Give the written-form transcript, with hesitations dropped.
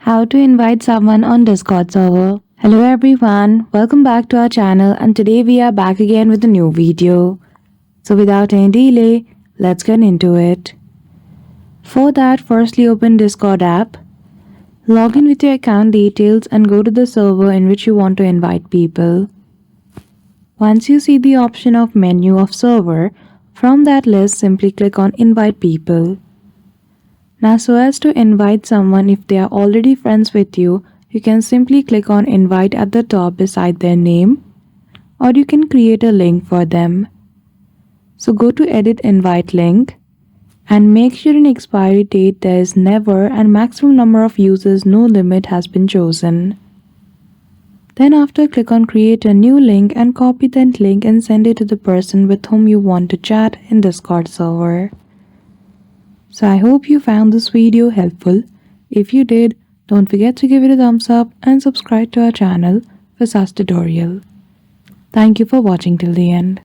How to invite someone on Discord server. Hello everyone, welcome back to our channel and today we are back again with a new video. So without any delay, let's get into it. For that, firstly open Discord app, log in with your account details and go to the server in which you want to invite people. Once you see the option of menu of server, from that list simply click on invite people. Now so as to invite someone if they are already friends with you, you can simply click on invite at the top beside their name, or you can create a link for them. So go to edit invite link and make sure in expiry date there is never and maximum number of users no limit has been chosen. Then after click on create a new link and copy that link and send it to the person with whom you want to chat in Discord server. So I hope you found this video helpful. If you did, don't forget to give it a thumbs up and subscribe to our channel for such tutorial. Thank you for watching till the end.